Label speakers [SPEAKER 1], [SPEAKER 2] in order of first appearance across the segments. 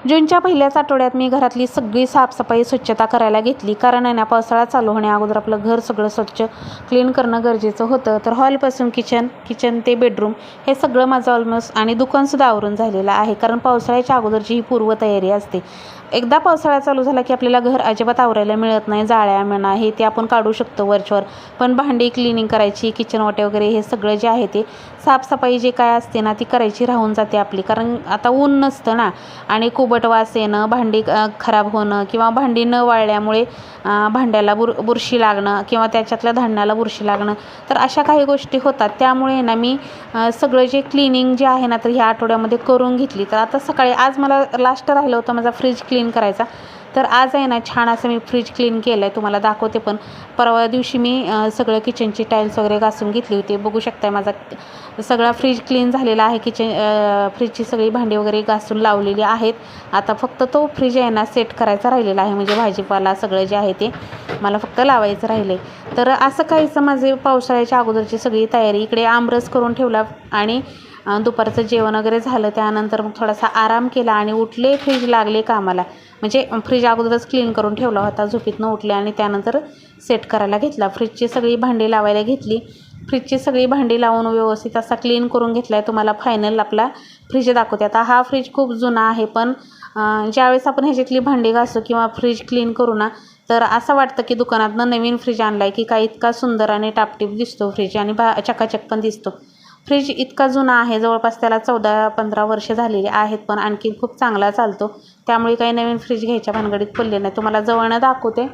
[SPEAKER 1] जूनच्या पहिल्याच आठवड्यात मी घरातली सगळी साफसफाई स्वच्छता करायला घेतली, कारण आहे ना पावसाळा चालू होण्या अगोदर आपलं घर सगळं स्वच्छ क्लीन करणं गरजेचं होतं. तर हॉलपासून किचन ते बेडरूम हे सगळं माझं ऑलमोस्ट आणि दुकानसुद्धा आवरून झालेलं आहे, कारण पावसाळ्याच्या अगोदरची ही पूर्वतयारी असते. एकदा पावसाळा चालू झाला की आपल्याला घर अजिबात आवरायला मिळत नाही. जाळ्या म्हणा हे ते आपण काढू शकतो वरच्यावर, पण भांडी क्लिनिंग करायची, किचन वाटे वगैरे हे सगळं जे आहे ते साफसफाई जे काय असते ना ती करायची राहून जाते आपली, कारण आता ऊन नसतं ना आणि कुबट वास येणं, भांडी खराब होणं किंवा भांडी न वाळल्यामुळे भांड्याला बुरशी लागणं किंवा त्याच्यातल्या धान्याला बुरशी लागणं, तर अशा काही गोष्टी होतात. त्यामुळे ना मी सगळं जे क्लिनिंग जे आहे ना तर ह्या आठवड्यामध्ये करून घेतली. तर आता सकाळी आज मला लास्ट राहिलं होतं माझा फ्रीज क्लीन करायचा, तर आज आहे ना छान असं मी फ्रीज क्लीन केलं आहे, तुम्हाला दाखवते. पण परवा दिवशी मी सगळं किचनची टाईल्स वगैरे घासून घेतली होती. बघू शकताय माझा सगळा फ्रीज क्लीन झालेला आहे. फ्रीजची सगळी भांडी वगैरे घासून लावलेली आहेत. आता फक्त तो फ्रीज आहे ना सेट करायचा राहिलेला आहे, म्हणजे भाजीपाला सगळं जे आहे ते मला फक्त लावायचं राहिलं आहे. तर असं काहीचं माझे पावसाळ्याच्या अगोदरची सगळी तयारी. इकडे आमरस करून ठेवला आणि दुपारचं जेवण वगैरे झालं. त्यानंतर मग थोडासा आराम केला आणि उठले, फ्रीज लागले कामाला. म्हणजे फ्रीज अगोदरच क्लीन करून ठेवला होता, झोपेतनं उठले आणि त्यानंतर सेट करायला घेतला. फ्रीजची सगळी भांडी लावायला घेतली. फ्रीजची सगळी भांडी लावून व्यवस्थित असा क्लीन करून घेतला आहे. तुम्हाला फायनल आपला फ्रीज दाखवते. आता हा फ्रीज खूप जुना आहे, पण ज्यावेळेस आपण ह्याच्यातली भांडी घासू किंवा फ्रीज क्लीन करू ना, तर असं वाटतं की दुकानातनं नवीन फ्रीज आणला आहे की काय, इतका सुंदर आणि टापटीप दिसतो फ्रीज आणि चकाचक पण दिसतो. फ्रीज इतका जुना आहे, जवळपास त्याला 14-15 वर्ष झालेली आहेत, पण आणखी खूप चांगला चालतो. त्यामुळे काही नवीन फ्रीज घ्यायच्या भानगडीत पडले नाही. तुम्हाला जवळनं दाखवते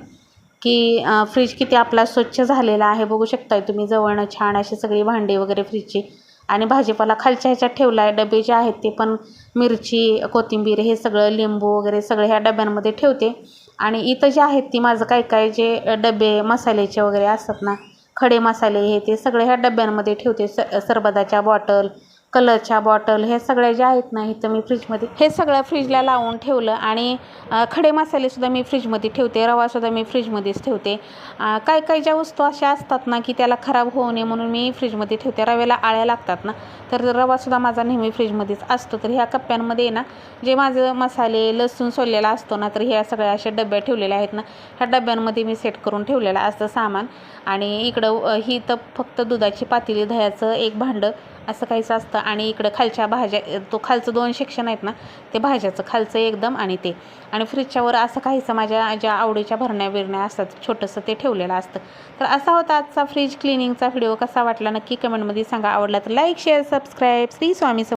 [SPEAKER 1] की फ्रीज किती आपला स्वच्छ झालेला आहे. बघू शकताय तुम्ही जवळनं छान अशी सगळी भांडी वगैरे फ्रीजची. आणि भाजीपाला खालच्या ह्याच्यात ठेवला आहे. डबे जे आहेत ते पण मिरची, कोथिंबीर हे सगळं, लिंबू वगैरे सगळे ह्या डब्यांमध्ये ठेवते. आणि इथं जे आहेत ती माझं काय जे डबे मसाल्याचे वगैरे असतात ना, खडे मसाले हे ते सगळे ह्या डब्यांमध्ये ठेवते. सरबताच्या बॉटल, कलरच्या बॉटल हे सगळ्या ज्या आहेत ना इथं मी फ्रीजमध्ये हे सगळं फ्रीजला लावून ठेवलं. आणि खडे मसालेसुद्धा मी फ्रीजमध्ये ठेवते, रवासुद्धा मी फ्रीजमध्येच ठेवते. काय ज्या वस्तू अशा असतात ना की त्याला खराब होऊ नये म्हणून मी फ्रीजमध्ये ठेवते. रव्याला आळ्या लागतात ना, तर रवासुद्धा माझा नेहमी फ्रीजमध्येच असतो. तर ह्या कप्प्यांमध्ये ना जे माझं मसाले, लसूण सोललेला असतो ना, तर ह्या सगळ्या अशा डब्या ठेवलेल्या आहेत ना, ह्या डब्यांमध्ये मी सेट करून ठेवलेलं असतं सामान. आणि इकडं ही तर फक्त दुधाची पातेली, दह्याचं एक भांडं असं काहीच असतं. आणि इकडं खालच्या भाज्या, तो खालचं 2 सेक्शन आहेत ना ते भाज्याचं खालचं एकदम आणि ते. आणि फ्रीजच्यावर असं काहीचं माझ्या ज्या आवडीच्या भरण्या बिरण्या असतात छोटंसं ते ठेवलेलं असतं. तर असा होता आजचा फ्रीज क्लिनिंगचा व्हिडिओ. कसा वाटला नक्की कमेंटमध्ये सांगा. आवडला तर like, share, subscribe. Shri Swami